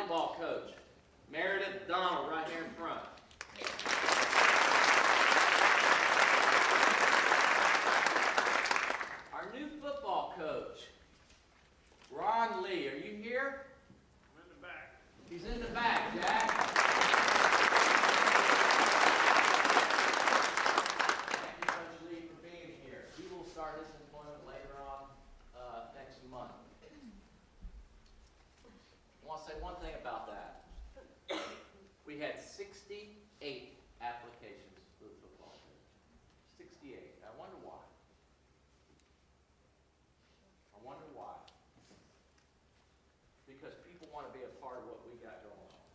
volleyball coach, Meredith Donald, right here in front. Our new football coach, Ron Lee. Are you here? I'm in the back. He's in the back, Jack. Thank you, Coach Lee, for being here. He will start his employment later on next month. I want to say one thing about that. We had 68 applications for the football coach. 68. I wonder why. Because people want to be a part of what we got going on.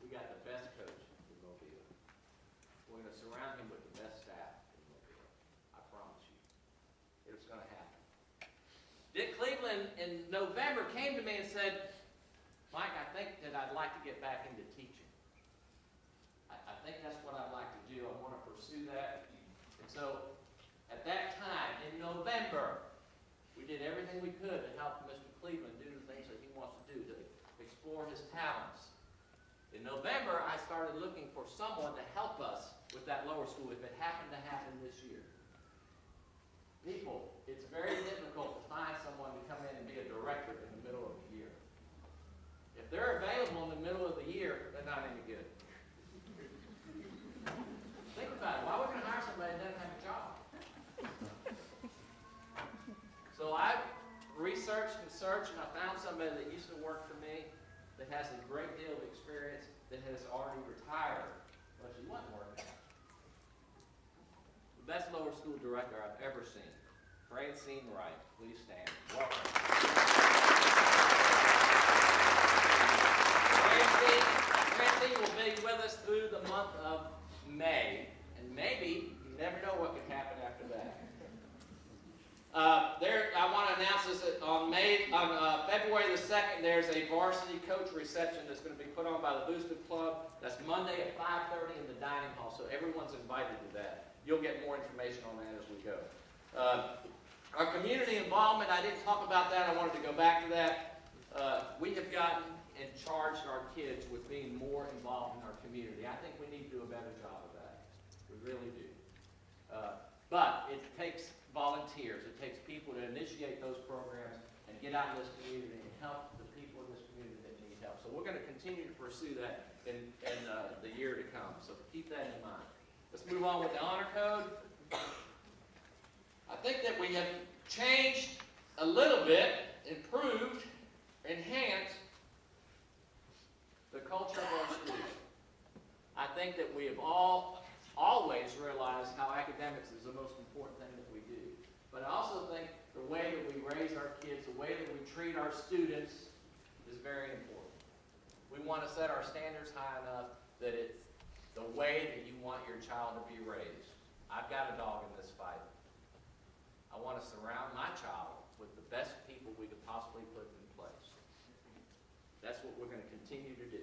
We got the best coach in Mobile. We're going to surround him with the best staff in Mobile. I promise you. It's going to happen. Dick Cleveland in November came to me and said, Mike, I think that I'd like to get back into teaching. I think that's what I'd like to do. I want to pursue that. And so at that time, in November, we did everything we could to help Mr. Cleveland do the things that he wants to do, to explore his talents. In November, I started looking for someone to help us with that lower school if it happened to happen this year. People, it's very difficult to find someone to come in and be a director in the middle of the year. If they're available in the middle of the year, they're not any good. Think about it. Why are we going to hire somebody that doesn't have a job? So I researched and searched, and I found somebody that used to work for me that has a great deal of experience that has already retired. Well, she wasn't working. The best lower school director I've ever seen, Francine Wright. Please stand. Welcome. Francine will be with us through the month of May, and maybe, you never know what could happen after that. I want to announce this on February the 2nd. There's a varsity coach reception that's going to be put on by the Boosted Club. That's Monday at 5:30 in the dining hall, so everyone's invited to that. You'll get more information on that as we go. Our community involvement, I didn't talk about that. I wanted to go back to that. We have gotten and charged our kids with being more involved in our community. I think we need to do a better job of that. We really do. But it takes volunteers. It takes people to initiate those programs and get out in this community and help the people in this community that need help. So we're going to continue to pursue that in the year to come. So keep that in mind. Let's move on with the honor code. I think that we have changed a little bit, improved, enhanced the culture of our school. I think that we have always realized how academics is the most important thing that we do. But I also think the way that we raise our kids, the way that we treat our students is very important. We want to set our standards high enough that it's the way that you want your child to be raised. I've got a dog in this fight. I want to surround my child with the best people we could possibly put in place. That's what we're going to continue to do.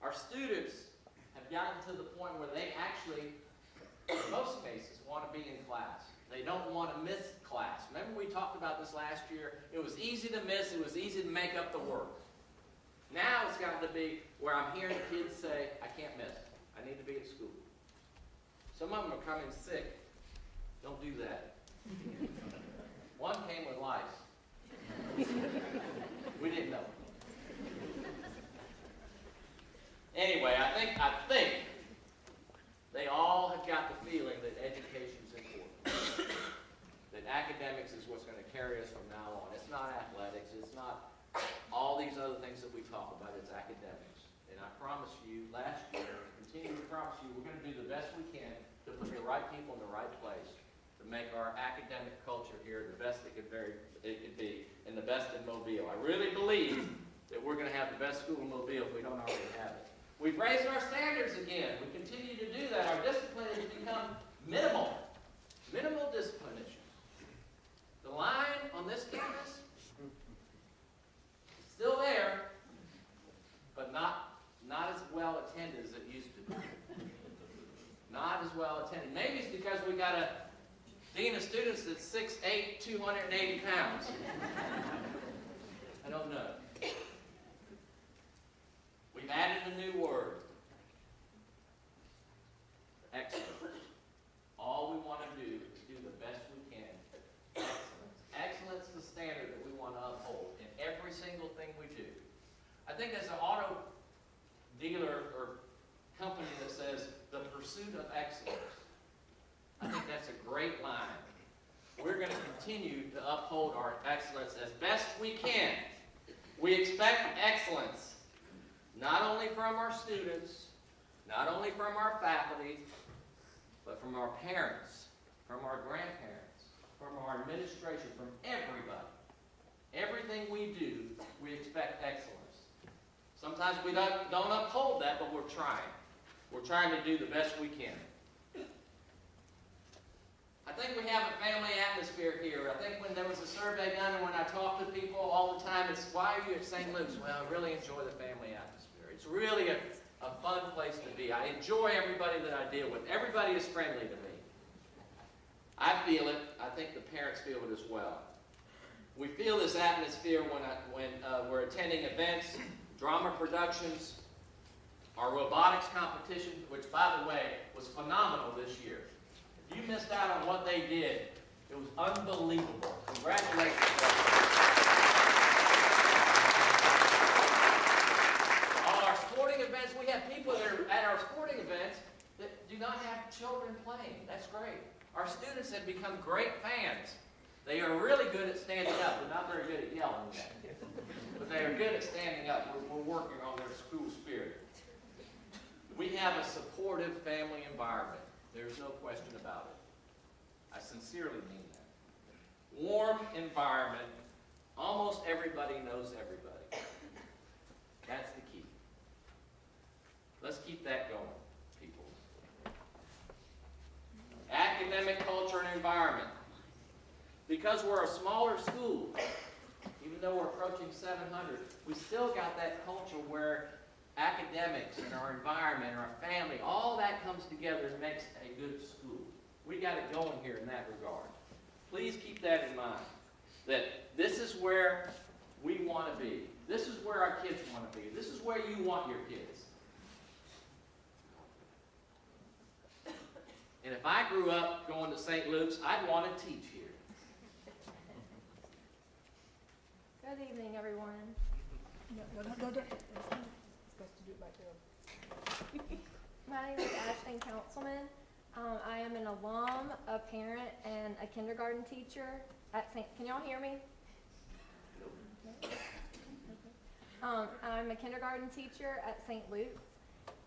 Our students have gotten to the point where they actually, in most cases, want to be in class. They don't want to miss class. Remember we talked about this last year? It was easy to miss. It was easy to make up the work. Now it's gotten to be where I'm hearing kids say, I can't miss. I need to be at school. Some of them are coming sick. Don't do that. One came with lice. We didn't know. Anyway, I think they all have got the feeling that education is important. That academics is what's going to carry us from now on. It's not athletics. It's not all these other things that we talk about. It's academics. And I promise you, last year, I continue to promise you, we're going to do the best we can to put the right people in the right place to make our academic culture here the best it could be and the best in Mobile. I really believe that we're going to have the best school in Mobile if we don't already have it. We've raised our standards again. We continue to do that. Our discipline has become minimal. Minimal discipline issues. The line on this campus is still there, but not as well attended as it used to be. Not as well attended. Maybe it's because we got a Dean of Students that's 6'8", 280 pounds. I don't know. We've added a new word. Excellence. All we want to do is do the best we can. Excellence. Excellence is the standard that we want to uphold in every single thing we do. I think as an auto dealer or company that says the pursuit of excellence, I think that's a great line. We're going to continue to uphold our excellence as best we can. We expect excellence not only from our students, not only from our faculty, but from our parents, from our grandparents, from our administration, from everybody. Everything we do, we expect excellence. Sometimes we don't uphold that, but we're trying. We're trying to do the best we can. I think we have a family atmosphere here. I think when there was a survey done and when I talk to people all the time, it's, why are you at St. Luke's? Well, I really enjoy the family atmosphere. It's really a fun place to be. I enjoy everybody that I deal with. Everybody is friendly to me. I feel it. I think the parents feel it as well. We feel this atmosphere when we're attending events, drama productions, our robotics competition, which, by the way, was phenomenal this year. If you missed out on what they did, it was unbelievable. Congratulations. All our sporting events, we have people that are at our sporting events that do not have children playing. That's great. Our students have become great fans. They are really good at standing up. They're not very good at yelling yet. But they are good at standing up. We're working on their school spirit. We have a supportive family environment. There's no question about it. I sincerely mean that. Warm environment. Almost everybody knows everybody. That's the key. Let's keep that going, people. Academic culture and environment. Because we're a smaller school, even though we're approaching 700, we still got that culture where academics and our environment and our family, all that comes together and makes a good school. We got it going here in that regard. Please keep that in mind, that this is where we want to be. This is where our kids want to be. This is where you want your kids. And if I grew up going to St. Luke's, I'd want to teach here. Good evening, everyone. No. Supposed to do it back there. My name is Ashton Councilman. I am an alum, a parent, and a kindergarten teacher at St. Can y'all hear me? I'm a kindergarten teacher at St. Luke's.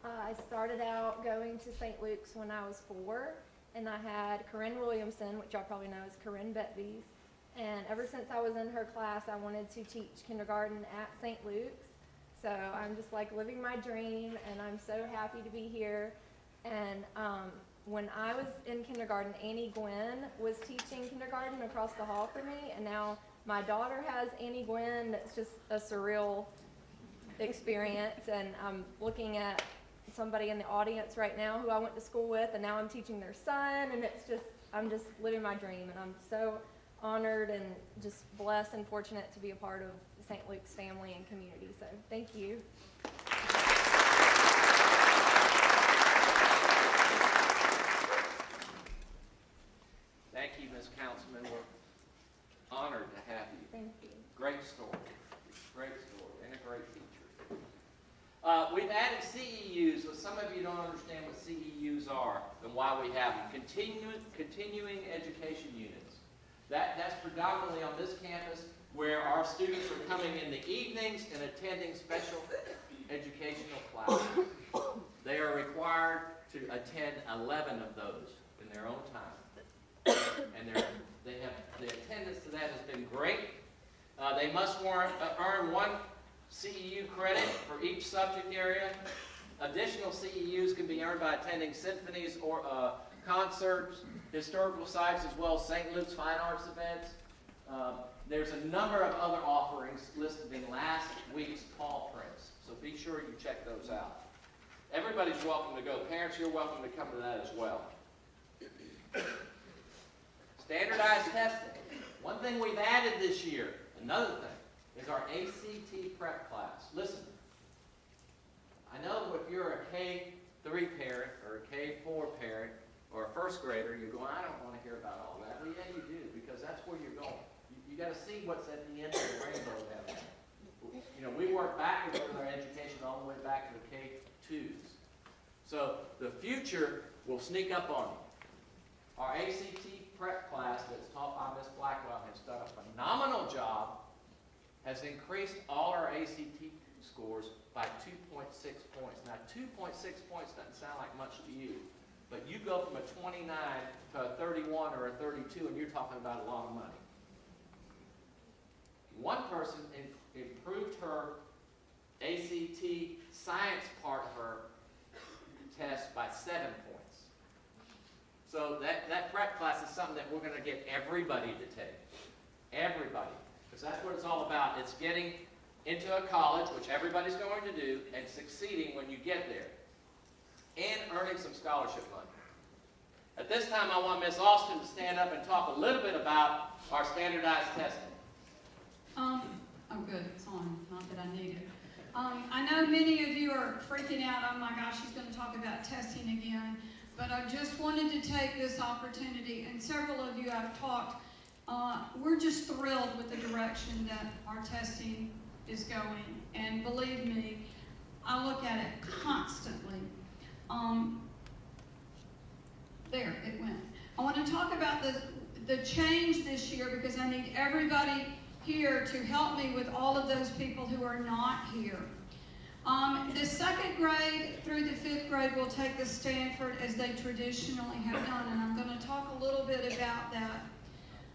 I started out going to St. Luke's when I was 4, and I had Corinne Williamson, which y'all probably know as Corinne Betvies. And ever since I was in her class, I wanted to teach kindergarten at St. Luke's. So I'm just like living my dream, and I'm so happy to be here. And when I was in kindergarten, Annie Gwynn was teaching kindergarten across the hall for me, and now my daughter has Annie Gwynn. It's just a surreal experience, and I'm looking at somebody in the audience right now who I went to school with, and now I'm teaching their son, and it's just, I'm just living my dream, and I'm so honored and just blessed and fortunate to be a part of St. Luke's family and community. So thank you. Thank you, Ms. Councilman. We're honored to have you. Thank you. Great story. Great story and a great teacher. We've added CEUs, but some of you don't understand what CEUs are and why we have them. Continuing education units. That's predominantly on this campus where our students are coming in the evenings and attending special educational classes. They are required to attend 11 of those in their own time. And the attendance to that has been great. They must earn 1 CEU credit for each subject area. Additional CEUs can be earned by attending symphonies or concerts, historical sites, as well as St. Luke's Fine Arts events. There's a number of other offerings listed in last week's Paul prints, so be sure you check those out. Everybody's welcome to go. Parents, you're welcome to come to that as well. thing we've added this year, another thing, is our ACT prep class. Listen, I know if you're a K3 parent or a K4 parent or a first grader, you're going, I don't want to hear about all that. Well, yeah, you do, because that's where you're going. You got to see what's at the end of the rainbow down there. You know, we work backwards with our education all the way back to the K2s. So the future will sneak up on you. Our ACT prep class that's taught by Ms. Blackwell has done a phenomenal job, has increased all our ACT scores by 2.6 points. Now, 2.6 points doesn't sound like much to you, but you go from a 29 to a 31 or a 32, and you're talking about a lot of money. One person improved her ACT science part of her test by 7 points. So that prep class is something that we're going to get everybody to take. Everybody. Because that's what it's all about. It's getting into a college, which everybody's going to do, and succeeding when you get there. And earning some scholarship money. At this time, I want Ms. Austin to stand up and talk a little bit about our standardized testing. Oh good, it's on, not that I need it. I know many of you are freaking out, oh my gosh, she's going to talk about testing again, but I just wanted to take this opportunity, and several of you I've talked, we're just thrilled with the direction that our testing is going, and believe me, I look at it constantly. There, it went. I want to talk about the change this year because I need everybody here to help me with all of those people who are not here. The second grade through the fifth grade will take the Stanford as they traditionally have done, and I'm going to talk a little bit about that.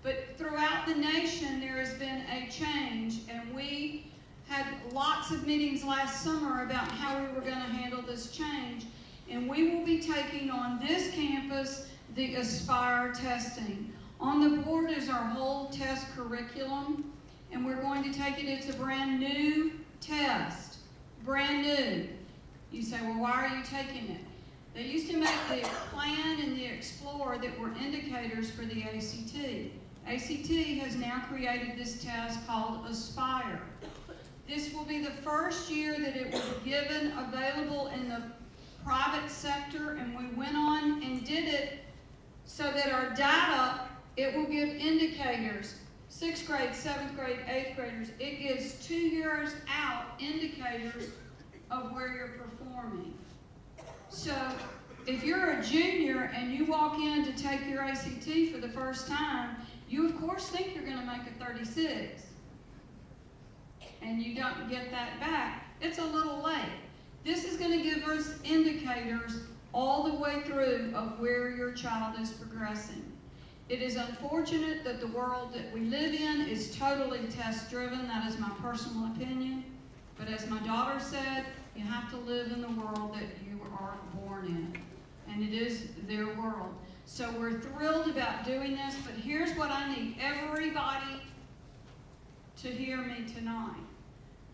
But throughout the nation, there has been a change, and we had lots of meetings last summer about how we were going to handle this change. And we will be taking on this campus the Aspire testing. On the board is our whole test curriculum, and we're going to take it. It's a brand new test. Brand new. You say, well, why are you taking it? They used to make the Plan and the Explorer that were indicators for the ACT. ACT has now created this test called Aspire. This will be the first year that it will be given available in the private sector, and we went on and did it so that our data, it will give indicators. 6th grade, 7th grade, 8th graders, it gives 2 years out indicators of where you're performing. So if you're a junior and you walk in to take your ACT for the first time, you of course think you're going to make a 36. And you don't get that back. It's a little late. This is going to give us indicators all the way through of where your child is progressing. It is unfortunate that the world that we live in is totally test-driven. That is my personal opinion. But as my daughter said, you have to live in the world that you are born in. And it is their world. So we're thrilled about doing this, but here's what I need everybody to hear me tonight.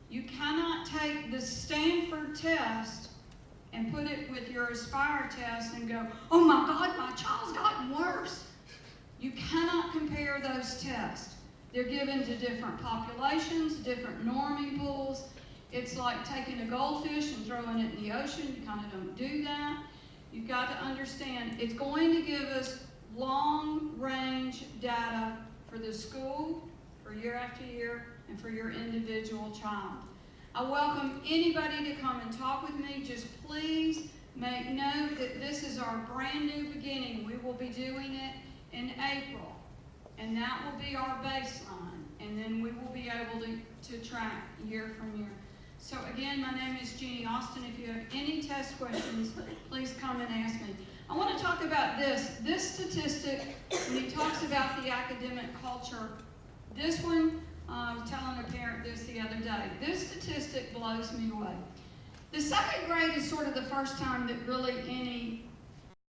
You cannot take the Stanford test and put it with your Aspire test and go, oh my God, my child's gotten worse. You cannot compare those tests. They're given to different populations, different norming pools. It's like taking a goldfish and throwing it in the ocean. You kind of don't do that. You've got to understand, it's going to give us long-range data for the school, for year after year, and for your individual child. I welcome anybody to come and talk with me. Just please make note that this is our brand new beginning. We will be doing it in April, and that will be our baseline, and then we will be able to track year from year. So again, my name is Jeannie Austin. If you have any test questions, please come and ask me. I want to talk about this. This statistic, when he talks about the academic culture, this one, I was telling a parent this the other day. This statistic blows me away. The second grade is sort of the first time that really any